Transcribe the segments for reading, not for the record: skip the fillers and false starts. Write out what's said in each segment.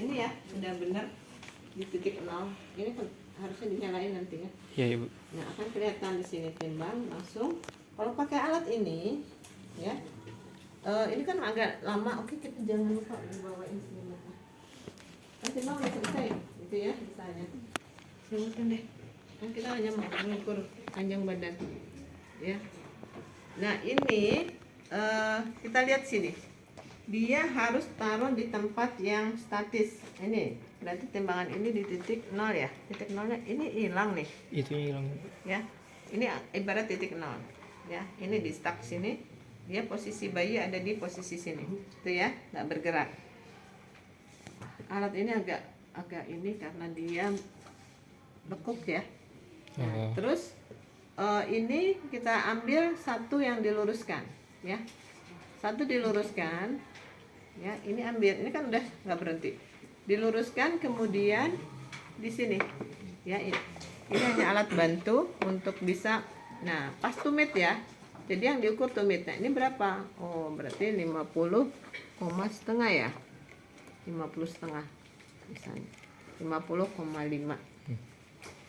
ini ya, udah benar di titik 0. Ini kan harusnya dinyalain nanti ya. Iya Ibu. Nah, akan kelihatan di sini timbang langsung. Kalau pakai alat ini ya, ini kan agak lama. Oke, kita jangan lupa bawain sini. Kan timbang udah selesai gitu ya misalnya. Silakan deh. Kan kita hanya mau mengukur panjang badan ya. Nah, ini kita lihat sini. Dia harus taruh di tempat yang statis. Ini berarti timbangan ini di titik 0 ya. Titik 0-nya ini hilang nih. Itunya hilang. Ya. Ini ibarat titik 0. Ya, ini di stuck sini. Dia posisi bayi ada di posisi sini. Itu ya, nggak bergerak. Alat ini agak ini karena dia lekuk ya. Nah, terus ini kita ambil satu yang diluruskan ya. Satu diluruskan ya, ini ambil, ini kan udah nggak berhenti, diluruskan, kemudian di sini ya, ini hanya alat bantu untuk bisa, nah pas tumit ya, jadi yang diukur tumitnya ini berapa, oh berarti 50,5 ya, 50,5 misalnya, 50,5.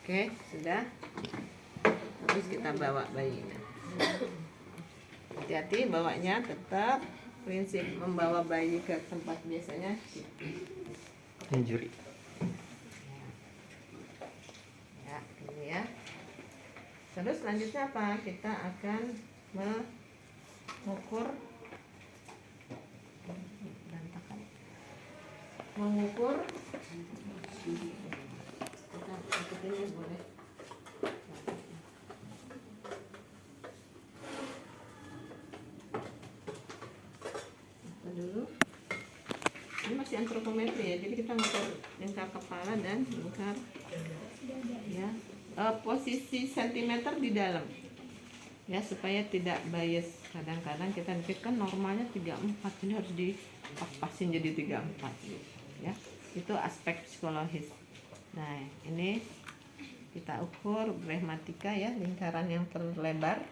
Oke, sudah. Terus kita bawa bayinya, hati-hati bawanya, tetap prinsip membawa bayi ke tempat biasanya Injury. ya, ini ya. Terus selanjutnya apa, kita akan mengukur kita ikutin boleh. Dulu ini masih antropometri ya, jadi kita ngukur lingkar kepala dan lingkar ya, posisi sentimeter di dalam ya, supaya tidak bias. Kadang-kadang kita mikir kan normalnya 34, ini harus dipas-pasin jadi 34 ya, itu aspek psikologis. Nah, ini kita ukur gramatika ya, lingkaran yang terlebar.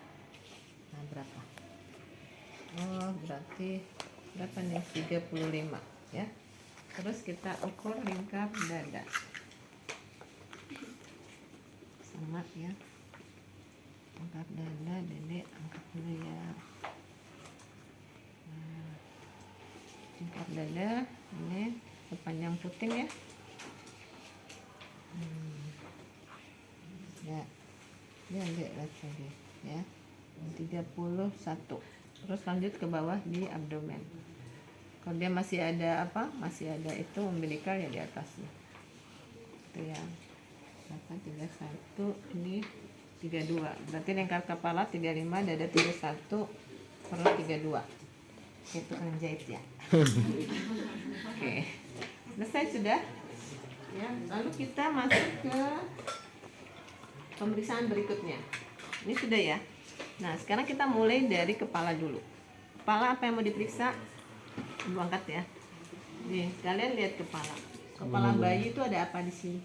Nah, berapa? Oh, berarti berapa nih, 35 ya. Terus kita ukur lingkar dada sama ya, lingkar dada. Dedek angkat dulu ya. Nah, lingkar dada ini sepanjang puting ya. Ya, dia ambil lagi ya, 31. Terus lanjut ke bawah di abdomen. Kalau dia masih ada masih ada itu umbilikal ya di atasnya. Itu ya. 31, ini 32. Berarti lingkar kepala 35, dada 31, perut 32. Itu kan jahit ya. Oke. Selesai sudah. Ya, lalu kita masuk ke pemeriksaan berikutnya. Ini sudah ya. Nah, sekarang kita mulai dari kepala dulu. Kepala apa yang mau diperiksa? Ibu angkat ya. Nih, kalian lihat kepala. Kepala bayi itu ada apa di sini?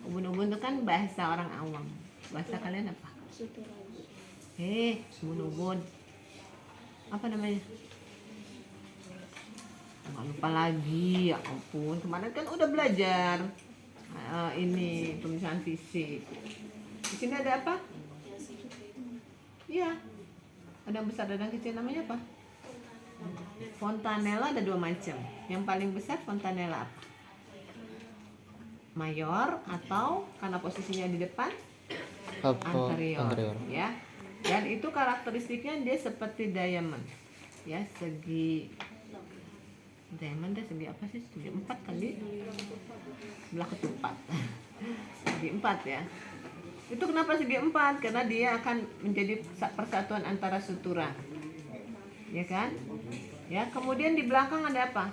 Ubun-ubun itu kan bahasa orang awam. Bahasa kalian apa? Ubun-ubun. Apa namanya? Nggak lupa lagi, ya ampun. Kemarin kan udah belajar ini pemeriksaan fisik. Di sini ada apa? Iya, ada yang besar, ada yang kecil, namanya apa? Fontanella ada 2 macam. Yang paling besar fontanella apa? Mayor, atau karena posisinya di depan anterior. Ya. Dan itu karakteristiknya dia seperti diamond. Ya, segi diamond segi apa sih? Segi 4 kan di sebelah ketupat. Segi 4 ya. Itu kenapa segi 4? Karena dia akan menjadi persatuan antara sutura. Ya kan? Ya, kemudian di belakang ada apa?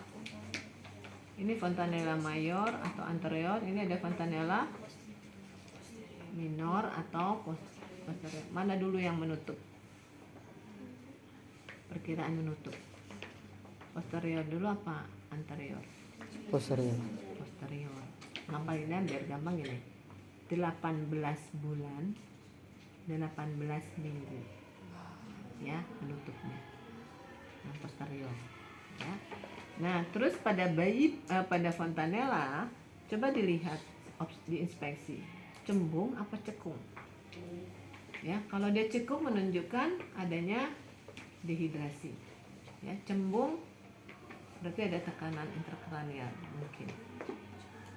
Ini fontanella mayor atau anterior, ini ada fontanella minor atau posterior. Mana dulu yang menutup? Perkiraan menutup. Posterior dulu apa anterior? Posterior. Gampang biar gampang gini. 18 bulan, 18 minggu. Ya, penutupnya. Yang posterior. Ya. Nah, terus pada pada fontanella coba dilihat, diinspeksi, cembung apa cekung. Ya, kalau dia cekung menunjukkan adanya dehidrasi. Ya, cembung berarti ada tekanan intrakranial mungkin.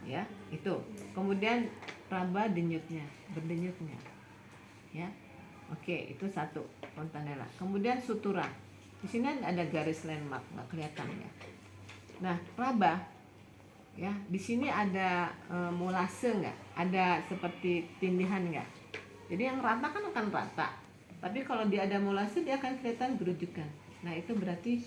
Ya, itu. Kemudian raba berdenyutnya. Ya. Oke, itu satu fontanella. Kemudian sutura. Di sini ada garis landmark, nggak kelihatan ya. Nah, raba, ya, di sini ada molase nggak? Ada seperti tindihan nggak? Jadi yang rata kan akan rata, tapi kalau dia ada molase dia akan kelihatan gerujukan. Nah, itu berarti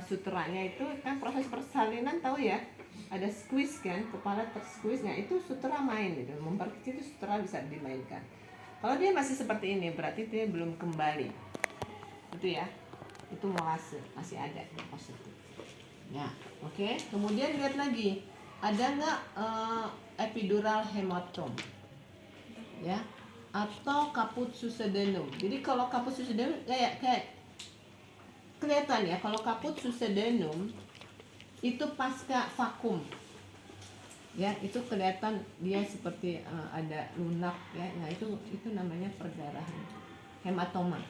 suturanya itu kan proses persalinan, tahu ya? Ada squeeze kan, kepala tersqueeze. Nah, itu sutura main gitu. Memperkecil itu sutura bisa dimainkan. Kalau dia masih seperti ini berarti dia belum kembali. Itu ya. Itu molase masih ada positif. Ya, oke. Kemudian lihat lagi, ada nggak epidural hematom, ya, atau caput succedanum. Jadi kalau caput succedanum kayak kelihatan ya, kalau caput succedanum itu pasca vakum, ya, itu kelihatan dia seperti ada lunak ya. Nah, itu namanya perdarahan, hematoma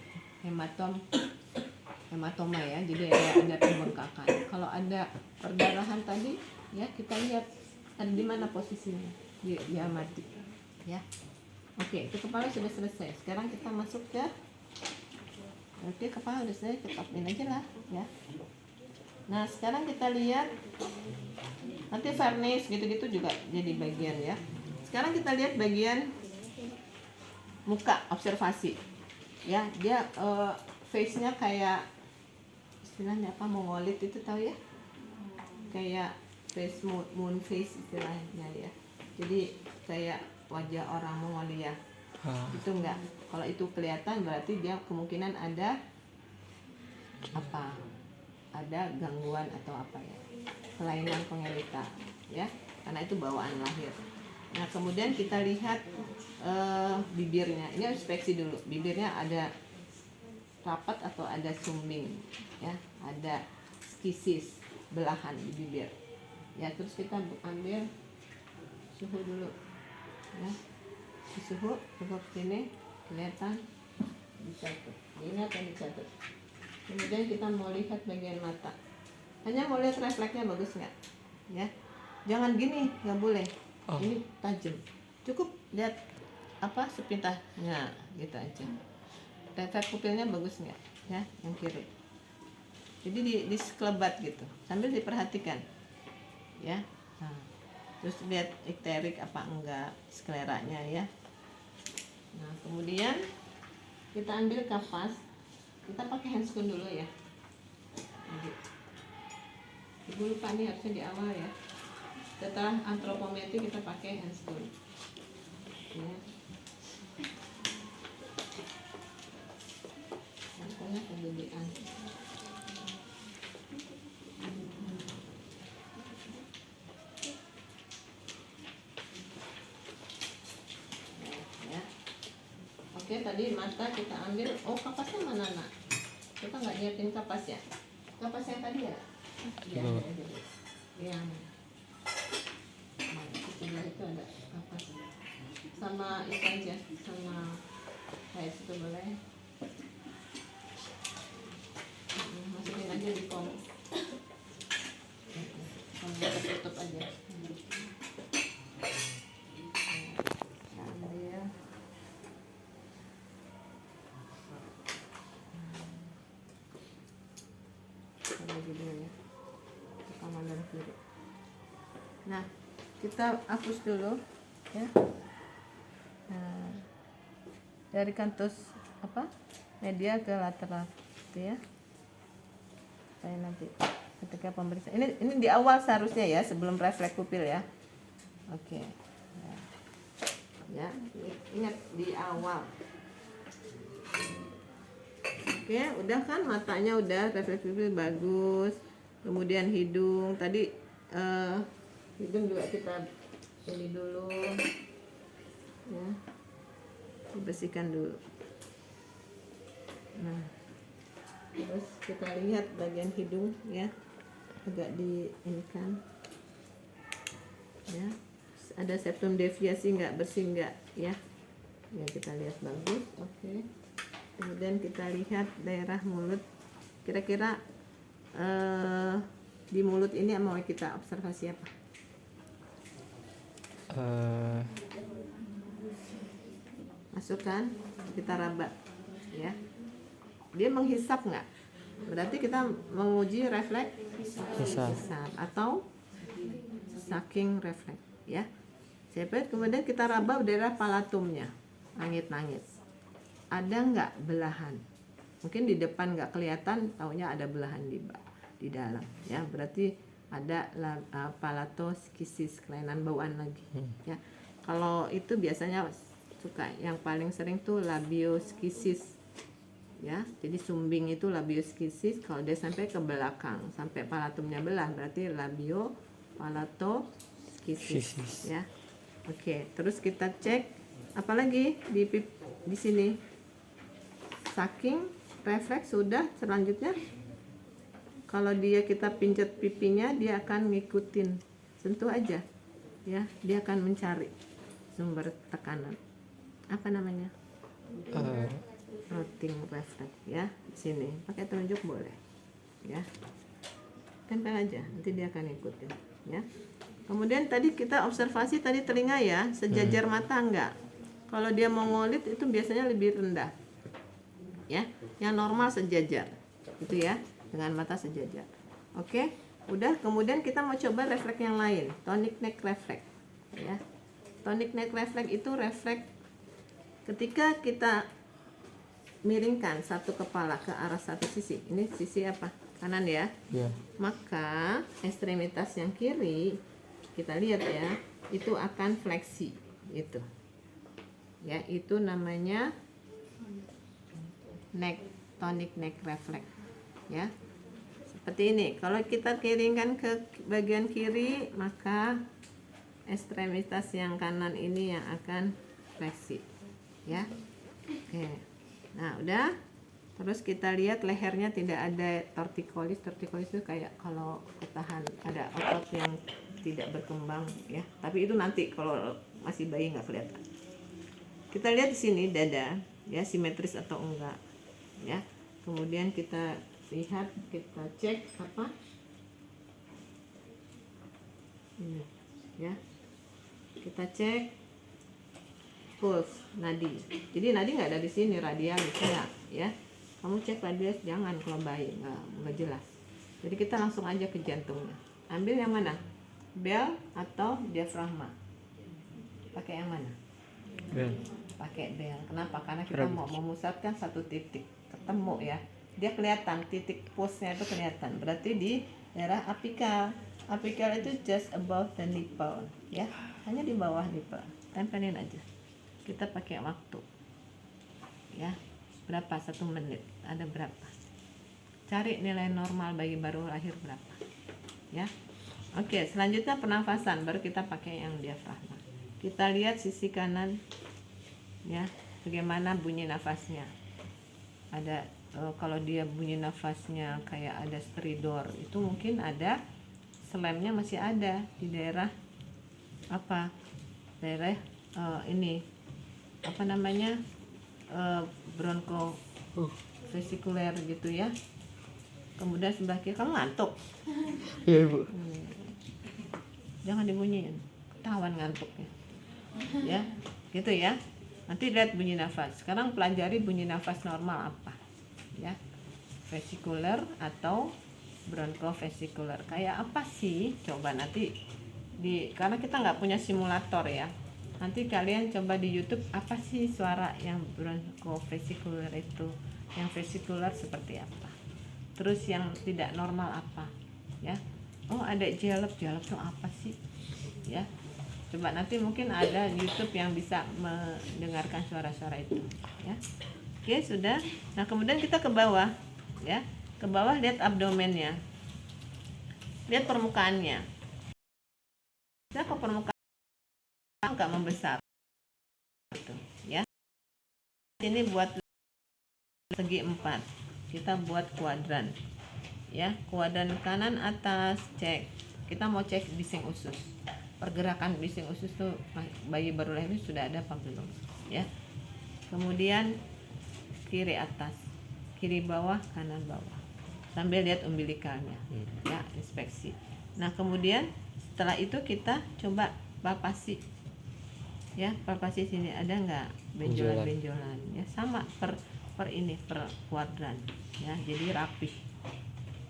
ya. Jadi ada pembengkakan. Kalau ada perdarahan tadi ya, kita lihat ada di mana posisinya, dia mati ya. Oke, itu kepala sudah selesai. Sekarang kita masuk ke kepala sudah selesai, kita tapin aja lah ya. Nah, sekarang kita lihat nanti varnish gitu-gitu juga jadi bagian ya. Sekarang kita lihat bagian muka, observasi ya. Dia face-nya kayak istilahnya apa, mongolit itu, tahu ya, kayak face moon face istilahnya ya. Jadi kayak wajah orang Mongolia. Itu enggak, kalau itu kelihatan berarti dia kemungkinan ada apa, ada gangguan atau apa ya, kelainan pengelita ya, karena itu bawaan lahir. Nah, kemudian kita lihat bibirnya. Ini inspeksi dulu, bibirnya ada rapat atau ada sumbing ya, ada skisis, belahan di bibir ya. Terus kita ambil suhu dulu ya, suhu sini kelihatan, dicatat, ini akan dicatat. Kemudian kita mau lihat bagian mata, hanya mau lihat refleksnya bagus nggak ya, jangan gini, nggak boleh. Ini tajam, cukup lihat apa, sepintahnya gitu aja. Refleks pupilnya bagus nggak ya, yang kiri. Jadi di sekelebat gitu sambil diperhatikan ya. Nah, terus lihat ikterik apa enggak, skleranya ya. Nah, kemudian kita ambil kapas, kita pakai handscoon dulu ya. Ibu lupa nih, harusnya di awal ya. Setelah antropometri kita pakai handscoon ya. Handscoonnya kegedean. Oke, tadi mata kita ambil. Oh, kapasnya mana, nak? Kita nggak nyiapin kapas ya? Kapas yang tadi ya? Iya, ada. Yang sebelah itu ada kapas. Sama itu aja, sama kayak itu boleh. Masukin aja di kom. Kalau kita tutup aja. Nah, kita hapus dulu ya. Nah, dari kantus apa, media ke lateral gitu ya, supaya nanti ketika pemeriksaan ini di awal seharusnya ya, sebelum refleks pupil ya. Oke ya, ingat di awal. Oke, udah kan, matanya udah, refleks pupil bagus. Kemudian hidung tadi, hidung juga kita ini dulu ya, dibersihkan dulu. Nah, terus kita lihat bagian hidung ya. agak di ini kan, ya ada septum deviasi nggak, bersih nggak, ya kita lihat bagus. Oke. Kemudian kita lihat daerah mulut, kira-kira di mulut ini mau kita observasi apa? Masukkan, kita raba, ya. Dia menghisap nggak? Berarti kita menguji refleks Hisap. atau sucking refleks, ya. Kemudian kita raba daerah palatumnya, langit-langit. Ada nggak belahan? Mungkin di depan nggak kelihatan, taunya ada belahan di dalam, ya. Berarti ada palatoskisis, kelainan bauan lagi, ya. Kalau itu biasanya suka yang paling sering tuh labioskisis, ya. Jadi sumbing itu labioskisis. Kalau dia sampai ke belakang, sampai palatumnya belah, berarti labio palatoskisis, ya. Oke, terus kita cek apalagi di sini. Sucking refleks sudah. Selanjutnya kalau kita pinjat pipinya, dia akan ngikutin, sentuh aja, ya, dia akan mencari sumber tekanan. Apa namanya? Rotting refleks, ya. Di sini pakai telunjuk boleh, ya, tempel aja, nanti dia akan ikutin, ya. Kemudian tadi kita observasi tadi telinga, ya, sejajar mata enggak. Kalau dia mau ngolit itu biasanya lebih rendah, ya. Yang normal sejajar, gitu ya, dengan mata sejajar. Oke, udah. Kemudian kita mau coba refleks yang lain, tonic neck refleks, ya. Tonic neck refleks itu refleks ketika kita miringkan satu kepala ke arah satu sisi. Ini sisi apa? Kanan, ya. Ya. Maka ekstremitas yang kiri kita lihat, ya, itu akan fleksi, itu, ya, itu namanya tonic neck reflex, ya. Seperti ini. Kalau kita kiringkan ke bagian kiri, maka ekstremitas yang kanan ini yang akan fleksi, ya. Oke. Nah, udah. Terus kita lihat lehernya tidak ada torticollis. Torticollis itu kayak kalau ketahan, ada otot yang tidak berkembang, ya. Tapi itu nanti kalau masih bayi nggak kelihatan. Kita lihat di sini dada, ya, simetris atau enggak, ya. Kemudian kita lihat, kita cek apa ini, ya, kita cek pulse, nadi. Jadi nadi nggak ada di sini, radialis, ya. Kamu cek radialis jangan kalau bayi, nggak jelas. Jadi kita langsung aja ke jantungnya. Ambil yang mana, bel atau diafragma? Pakai yang mana? Bel. Pakai bel. Kenapa? Karena kita mau memusatkan satu titik, ketemu, ya. Dia kelihatan, titik pulse-nya itu kelihatan. Berarti di daerah apikal. Apikal itu just above the nipple, ya. Hanya di bawah nipple. Tempelin aja. Kita pakai waktu, ya. Berapa? 1 menit. Ada berapa? Cari nilai normal bayi baru lahir berapa, ya. Oke, selanjutnya pernafasan, baru kita pakai yang diafragma. Kita lihat sisi kanan, ya, bagaimana bunyi nafasnya. Ada kalau dia bunyi nafasnya kayak ada stridor, itu mungkin ada slemnya masih ada di daerah apa? Daerah ini apa namanya? Bronkovesikuler gitu, ya. Kemudian sebelah kiri, kamu ngantuk? Iya, Ibu. Jangan dibunyiin, ketahuan ngantuknya, ya, gitu, ya. Nanti lihat bunyi nafas. Sekarang pelajari bunyi nafas normal apa, ya, vesikuler atau bronkovesikuler. Kayak apa sih? Coba nanti karena kita nggak punya simulator, ya. Nanti kalian coba di YouTube, apa sih suara yang bronkovesikuler itu, yang vesikuler seperti apa, terus yang tidak normal apa, ya. Oh, ada jalep tuh apa sih, ya. Coba nanti mungkin ada YouTube yang bisa mendengarkan suara-suara itu, ya. Oke, sudah. Nah, kemudian kita ke bawah, ya. Ke bawah lihat abdomennya, lihat permukaannya. Kita ke permukaan agak membesar, gitu, ya. Ini buat segi 4, kita buat kuadran, ya. Kuadran kanan atas cek. Kita mau cek bising usus. Pergerakan bising usus tuh bayi baru lahir sudah ada apa belum, ya. Kemudian kiri atas, kiri bawah, kanan bawah. Sambil lihat umbilikalnya, ya, inspeksi. Nah, kemudian setelah itu kita coba palpasi. Ya, palpasi sini ada nggak benjolan-benjolan, ya, sama per kuadran, ya, jadi rapih.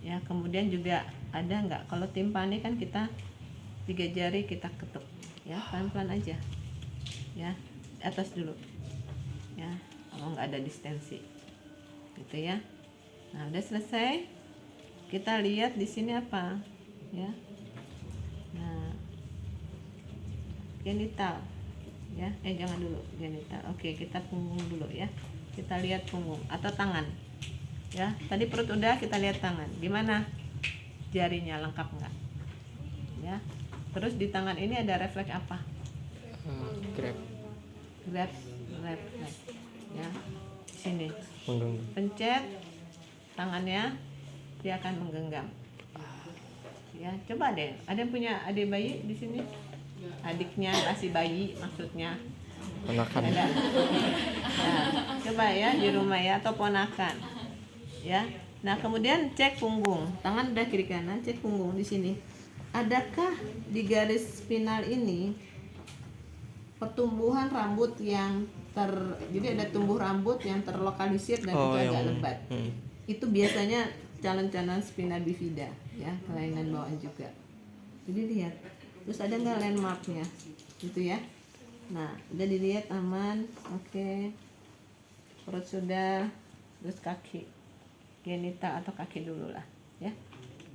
Ya, kemudian juga ada nggak, kalau timpani kan kita 3 jari kita ketuk, ya, pelan-pelan aja, ya, atas dulu, ya, kalau nggak ada distensi, gitu ya. Nah, udah selesai, kita lihat di sini apa, ya. Nah, genital, ya, jangan dulu genital. Oke, kita punggung dulu, ya. Kita lihat punggung atau tangan, ya. Tadi perut udah, kita lihat tangan. Gimana jarinya, lengkap nggak, ya. Terus di tangan ini ada refleks apa? Grab. Refleks, ya. Sini Menggenggam. pencet tangannya, dia akan menggenggam, ya. Coba deh, ada yang punya adik bayi di sini, adiknya kasih bayi maksudnya, Ponakan. ada. Nah, coba ya di rumah, ya, atau ponakan, ya. Nah, kemudian cek punggung, tangan udah kiri kanan, cek punggung di sini. Adakah di garis spinal ini pertumbuhan rambut yang jadi ada tumbuh rambut yang terlokalisir dan itu agak lebat. Itu biasanya calon-calon spina bifida, ya, kelainan bawaan juga. Jadi lihat. Terus ada nggak landmarknya, gitu ya. Nah, udah dilihat aman, oke. Perut sudah, terus kaki, genital atau kaki dulu lah, ya.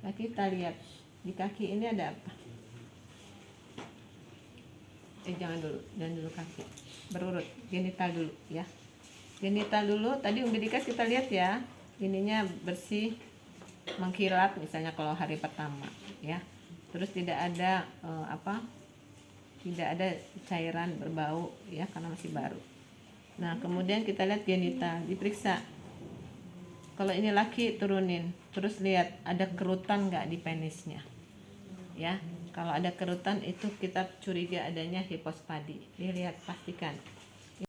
Kaki kita lihat, di kaki ini ada apa? Jangan dulu kaki, berurut, genital dulu, ya. Genital dulu, tadi umbilikas kita lihat, ya, ininya bersih, mengkilat misalnya kalau hari pertama, ya. Terus tidak ada tidak ada cairan berbau, ya, karena masih baru. Nah, kemudian kita lihat genital, diperiksa. Kalau ini laki, turunin, terus lihat ada kerutan nggak di penisnya, ya. Kalau ada kerutan itu kita curiga adanya hipospadi. Dilihat, pastikan.